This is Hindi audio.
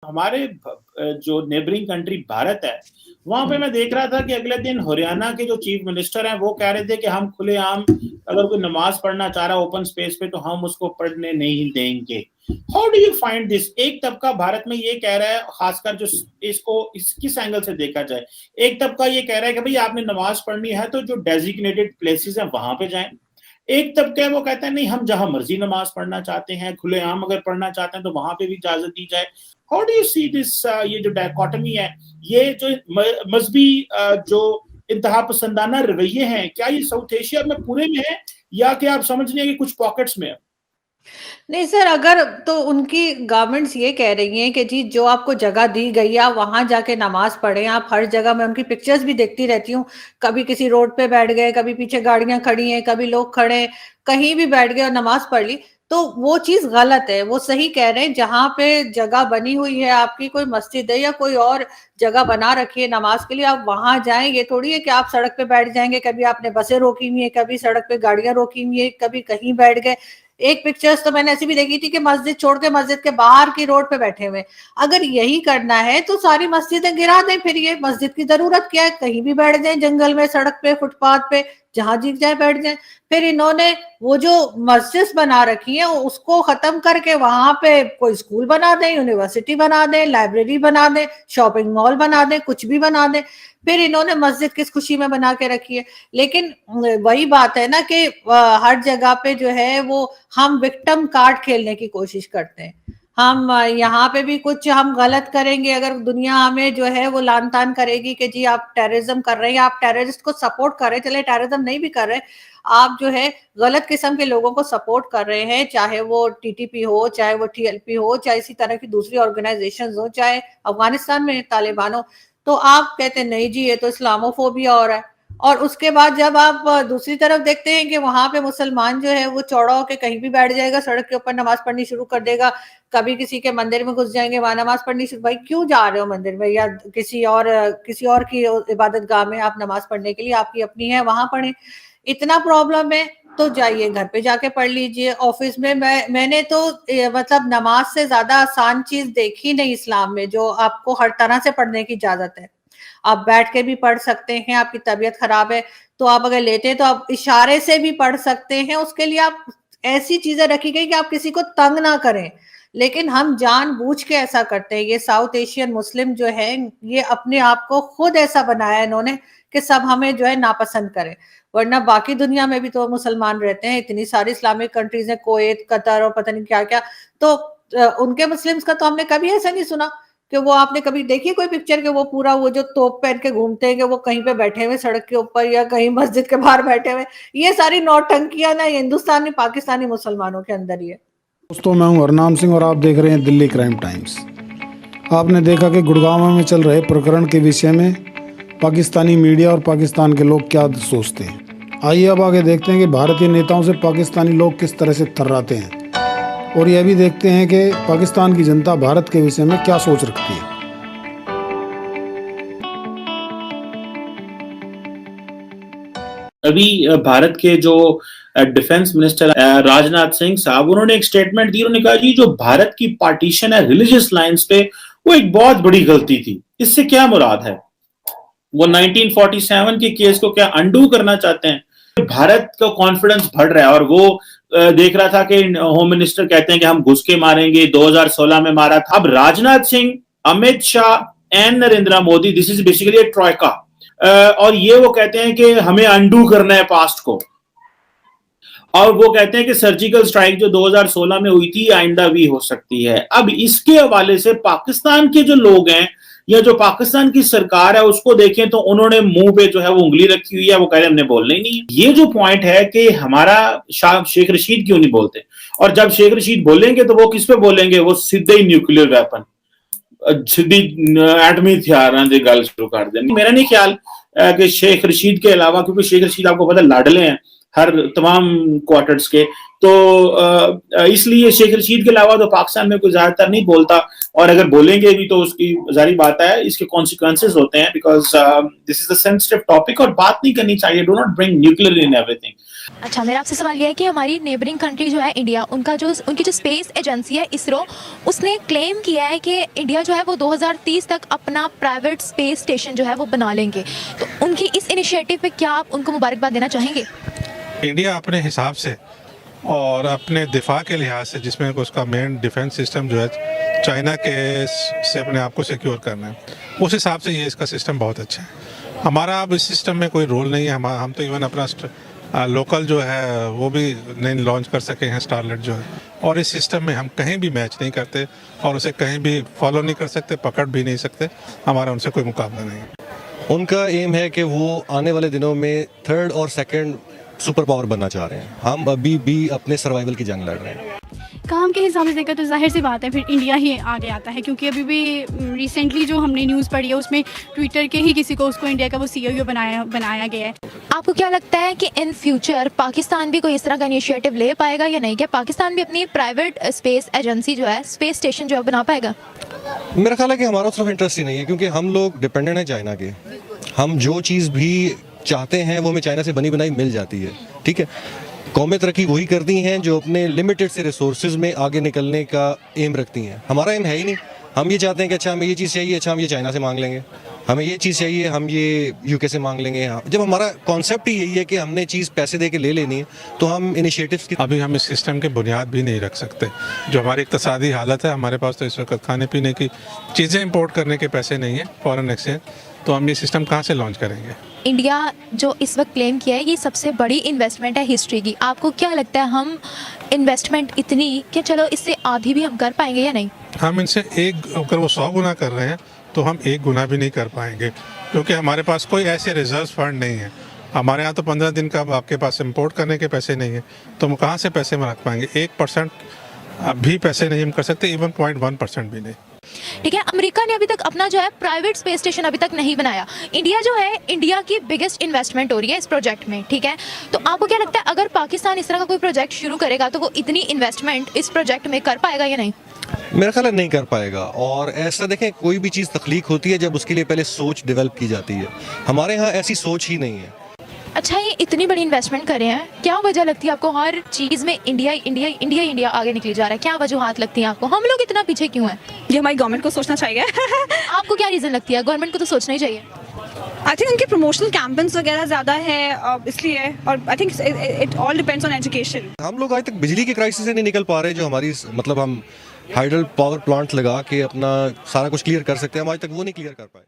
हमारे जो नेबरिंग कंट्री भारत है, वहां पे मैं देख रहा था कि अगले दिन हरियाणा के जो चीफ मिनिस्टर हैं वो कह रहे थे कि हम खुलेआम अगर कोई नमाज पढ़ना चाह रहा है ओपन स्पेस पे तो हम उसको पढ़ने नहीं देंगे। How do you find this? एक तबका भारत में ये कह रहा है, खासकर जो इसको किस एंगल से देखा जाए, एक तबका ये कह रहा है कि भाई आपने नमाज पढ़नी है तो जो डेजिग्नेटेड प्लेसेस हैं वहां पे जाएं। एक तबका है वो कहता है नहीं, हम जहां मर्जी नमाज पढ़ना चाहते हैं, खुलेआम अगर पढ़ना चाहते हैं तो वहां पे भी इजाजत दी जाए। How do you see this? ये जो डायकोटमी है, ये जो मजहबी जो इंतहा पसंदाना रवैये हैं, क्या ये साउथ एशिया में पूरे में है या क्या आप समझ रहे हैं कि कुछ पॉकेट्स में है? नहीं सर, अगर तो उनकी गवर्नमेंट्स ये कह रही हैं कि जी जो आपको जगह दी गई है आप वहां जाके नमाज पढ़ें। आप हर जगह, मैं उनकी पिक्चर्स भी देखती रहती हूँ, कभी किसी रोड पे बैठ गए, कभी पीछे गाड़ियां खड़ी हैं, कभी लोग खड़े हैं, कहीं भी बैठ गए और नमाज पढ़ ली। तो वो चीज गलत है। वो सही कह रहे हैं, जहां पे जगह बनी हुई है, आपकी कोई मस्जिद है या कोई और जगह बना रखी है नमाज के लिए, आप वहां जाएं। ये थोड़ी है कि आप सड़क पे बैठ जाएंगे, कभी आपने बसें रोकी हुई है, कभी सड़क पे गाड़ियां रोकी हुई है, कभी कहीं बैठ गए। एक पिक्चर्स तो मैंने ऐसी भी देखी थी कि मस्जिद छोड़ के मस्जिद के बाहर की रोड पे बैठे हुए। अगर यही करना है तो सारी मस्जिदें गिरा दें, फिर ये मस्जिद की जरूरत क्या है? कहीं भी बैठ जाए, जंगल में, सड़क पे, फुटपाथ पे, जहां जी जाए बैठ जाए। फिर इन्होंने वो जो मस्जिद बना रखी है उसको खत्म करके वहां पे कोई स्कूल बना दें, यूनिवर्सिटी बना दें, लाइब्रेरी बना दें, शॉपिंग मॉल बना दें, कुछ भी बना दें। फिर इन्होंने मस्जिद किस खुशी में बना के रखी है? लेकिन वही बात है ना कि हर जगह पे जो है वो हम विक्टिम कार्ड खेलने की कोशिश करते हैं। हम यहाँ पे भी कुछ हम गलत करेंगे, अगर दुनिया हमें जो है वो लान तान करेगी कि जी आप टेररिज्म कर रहे हैं, आप टेररिस्ट को सपोर्ट कर रहे हैं, चले टेररिज्म नहीं भी कर रहे, आप जो है गलत किस्म के लोगों को सपोर्ट कर रहे हैं, चाहे वो टीटीपी हो, चाहे वो टीएलपी हो, चाहे इसी तरह की दूसरी ऑर्गेनाइजेशन हो, चाहे अफगानिस्तान में तालिबान हो, तो आप कहते हैं नहीं जी ये तो इस्लामोफोबिया हो रहा है। और उसके बाद जब आप दूसरी तरफ देखते हैं कि वहां पे मुसलमान जो है वो चौड़ा होकर कहीं भी बैठ जाएगा, सड़क के ऊपर नमाज पढ़नी शुरू कर देगा, कभी किसी के मंदिर में घुस जाएंगे, वहां नमाज पढ़नी शुरू। भाई क्यों जा रहे हो मंदिर में या किसी और की इबादत गाह में आप नमाज पढ़ने के लिए? आपकी अपनी है, वहां पढ़े। इतना प्रॉब्लम है तो जाइए घर पे जाके पढ़ लीजिए। ऑफिस में मैंने तो मतलब नमाज से ज्यादा आसान चीज देखी नहीं इस्लाम में, जो आपको हर तरह से पढ़ने की इजाजत है। आप बैठ के भी पढ़ सकते हैं, आपकी तबीयत खराब है तो आप अगर लेते हैं तो आप इशारे से भी पढ़ सकते हैं। उसके लिए आप ऐसी चीजें रखी गई कि आप किसी को तंग ना करें। लेकिन हम जानबूझ के ऐसा करते हैं। ये साउथ एशियन मुस्लिम जो है, ये अपने आप को खुद ऐसा बनाया इन्होंने कि सब हमें जो है नापसंद करें। वरना बाकी दुनिया में भी तो मुसलमान रहते हैं, इतनी सारी इस्लामिक कंट्रीज है, कुवैत, कतर और पता नहीं क्या क्या। तो उनके मुस्लिम्स का तो हमने कभी ऐसा नहीं सुना कि वो, आपने कभी देखी कोई पिक्चर के वो पूरा वो जो तोप पहन के घूमते हैं कि वो कहीं पे बैठे हुए सड़क के ऊपर या कहीं मस्जिद के बाहर बैठे हुए? ये सारी नौटंकियां ना हिंदुस्तानी पाकिस्तानी मुसलमानों के अंदर ही है। दोस्तों, मैं हूं हरनाम सिंह और आप देख रहे हैं दिल्ली क्राइम टाइम्स। आपने देखा कि गुड़गांव में चल रहे प्रकरण के विषय में पाकिस्तानी मीडिया और पाकिस्तान के लोग क्या सोचते हैं। आइए अब आगे देखते हैं कि भारतीय नेताओं से पाकिस्तानी लोग किस तरह से थर्राते हैं, और यह भी देखते हैं कि पाकिस्तान की जनता भारत के विषय में क्या सोच रखती है। अभी भारत के जो डिफेंस मिनिस्टर राजनाथ सिंह साहब, उन्होंने एक स्टेटमेंट दी। उन्होंने कहा जी जो भारत की पार्टीशन है रिलीजियस लाइंस पे, वो एक बहुत बड़ी गलती थी। इससे क्या मुराद है? वो 1947 के केस को क्या अंडू करना चाहते हैं? भारत का कॉन्फिडेंस बढ़ रहा है और वो देख रहा था कि होम मिनिस्टर कहते हैं कि हम घुस के मारेंगे, 2016 में मारा था। अब Rajnath Singh, Amit Shah and Narendra Modi, this is basically A troika, और ये वो कहते हैं कि हमें अंडू करना है पास्ट को। और वो कहते हैं कि सर्जिकल स्ट्राइक जो 2016 में हुई थी आइंदा भी हो सकती है। अब इसके हवाले से पाकिस्तान के जो लोग हैं या जो पाकिस्तान की सरकार है उसको देखें तो उन्होंने मुंह पे जो है वो उंगली रखी हुई है, वो कह रहे हमने बोलना ही नहीं है। ये जो पॉइंट है कि हमारा शेख रशीद क्यों नहीं बोलते, और जब शेख रशीद बोलेंगे तो वो किस पे बोलेंगे? वो सीधे ही न्यूक्लियर वेपन, सीधी एटमी हथियार की गल शुरू कर देंगे। मेरा नहीं ख्याल कि शेख रशीद के अलावा, क्योंकि शेख रशीद आपको पता लाडले हैं हर तमाम क्वार्टर्स के, तो इसलिए शेख रशीद के अलावा तो पाकिस्तान में कोई ज्यादातर नहीं बोलता, और अगर बोलेंगे भी तो उसकी जारी बात है इसके कॉन्सिक्वेंसेस होते हैं, because this is a sensitive topic और बात नहीं करनी चाहिए। Do not bring nuclear in everything. अच्छा, मेरा आपसे सवाल यह है कि हमारी नेबरिंग कंट्री जो है इंडिया, उनकी जो स्पेस एजेंसी है इसरो, उसने क्लेम किया है कि इंडिया जो है वो 2030 तक अपना प्राइवेट स्पेस स्टेशन जो है वो बना लेंगे। तो उनकी इस इनिशिएटिव पे क्या आप उनको मुबारकबाद देना चाहेंगे? इंडिया अपने हिसाब से और अपने दिफा के लिहाज से, जिसमें उसका मेन डिफेंस सिस्टम जो है चाइना के से अपने आप को सिक्योर करना है, उस हिसाब से ये इसका सिस्टम बहुत अच्छा है। हमारा अब इस सिस्टम में कोई रोल नहीं है। हम तो इवन अपना लोकल जो है वो भी नहीं लॉन्च कर सके हैं, स्टारलेट जो है, और इस सिस्टम में हम कहीं भी मैच नहीं करते और उसे कहीं भी फॉलो नहीं कर सकते, पकड़ भी नहीं सकते। हमारा उनसे कोई मुकाबला नहीं है। उनका एम है कि वो आने वाले दिनों में थर्ड और सेकंड सुपर पावर बनना चाह रहे हैं। हम अभी भी अपने सर्वाइवल की जंग लड़ रहे हैं। काम के हिसाब से देखा तो जाहिर सी बात है फिर इंडिया ही आगे आता है, क्योंकि अभी भी रिसेंटली जो हमने न्यूज़ पढ़ी है उसमें ट्विटर के ही किसी को उसको इंडिया का वो CEO बनाया गया है। आपको क्या लगता है कि इन फ्यूचर पाकिस्तान भी कोई इस तरह का इनिशिएटिव ले पाएगा या नहीं? क्या पाकिस्तान भी अपनी प्राइवेट स्पेस एजेंसी जो है, स्पेस स्टेशन जो है बना पाएगा? मेरा ख्याल है कि हमारा सिर्फ इंटरेस्ट ही नहीं है, क्योंकि हम लोग डिपेंडेंट हैं चाइना के। हम जो चीज़ भी चाहते हैं वो हमें चाइना से बनी बनाई मिल जाती है। ठीक है, कौमें तरक्की वही करती हैं जो अपने लिमिटेड से रिसोर्सेज में आगे निकलने का एम रखती हैं। हमारा एम है ही नहीं। हम ये चाहते हैं कि अच्छा हमें ये चीज़ चाहिए, अच्छा हम ये चाइना से मांग लेंगे, हमें ये चीज़ चाहिए, हम ये UK से मांग लेंगे। जब हमारा कॉन्सेप्ट ही यही है कि हमने चीज़ पैसे दे के ले लेनी है, तो हम इनिशिएटिव्स की अभी हम इस सिस्टम के बुनियाद भी नहीं रख सकते। जो हमारी इक्तसादी हालत है, हमारे पास तो इस वक्त खाने पीने की चीज़ें इंपोर्ट करने के पैसे नहीं है, फॉरेन एक्सचेंज, तो हम ये सिस्टम कहाँ से लॉन्च करेंगे? इंडिया जो इस वक्त क्लेम किया है ये सबसे बड़ी इन्वेस्टमेंट है हिस्ट्री की। आपको क्या लगता है हम इन्वेस्टमेंट इतनी कि चलो इससे आधी भी हम कर पाएंगे या नहीं? हम इनसे अगर वो 100 गुना कर रहे हैं तो हम 1 गुना भी नहीं कर पाएंगे, क्योंकि हमारे पास कोई ऐसे रिजर्व फंड नहीं है। हमारे यहाँ तो 15 दिन का आपके पास इंपोर्ट करने के पैसे नहीं है, तो हम कहाँ से पैसे में रख पाएंगे? 1% भी पैसे नहीं हम कर सकते, इवन 0.1% भी नहीं। ठीक है, अमेरिका ने अभी तक अपना जो है प्राइवेट स्पेस स्टेशन अभी तक नहीं बनाया। इंडिया जो है, इंडिया की बिगेस्ट इन्वेस्टमेंट हो रही है इस प्रोजेक्ट में। ठीक है, तो आपको क्या लगता है अगर पाकिस्तान इस तरह का कोई प्रोजेक्ट शुरू करेगा तो वो इतनी इन्वेस्टमेंट इस प्रोजेक्ट में कर पाएगा या नहीं? मेरा ख्याल है नहीं कर पाएगा। और ऐसा देखें, कोई भी चीज़ तख्लीक होती है जब उसके लिए पहले सोच डेवलप की जाती है। हमारे यहाँ ऐसी सोच ही नहीं है। अच्छा, ये इतनी बड़ी इन्वेस्टमेंट कर रहे हैं, क्या वजह लगती है आपको हर चीज़ में इंडिया इंडिया इंडिया इंडिया आगे निकली जा रहा है? क्या वजूहात लगती हैं आपको? हम लोग इतना पीछे क्यों हैं? ये हमारी गवर्नमेंट को सोचना चाहिए। आपको क्या रीज़न लगती है? गवर्नमेंट को तो सोचना ही चाहिए। आई थिंक उनके प्रमोशनल कैंपेन्स वगैरह ज़्यादा है इसलिए, और I think it all depends on education. हम लोग आज तक बिजली की क्राइसिस से नहीं निकल पा रहे, जो हमारी मतलब हम हाइडल पावर प्लांट लगा के अपना सारा कुछ क्लियर कर सकते हैं, हम आज तक वो नहीं क्लियर कर पाए।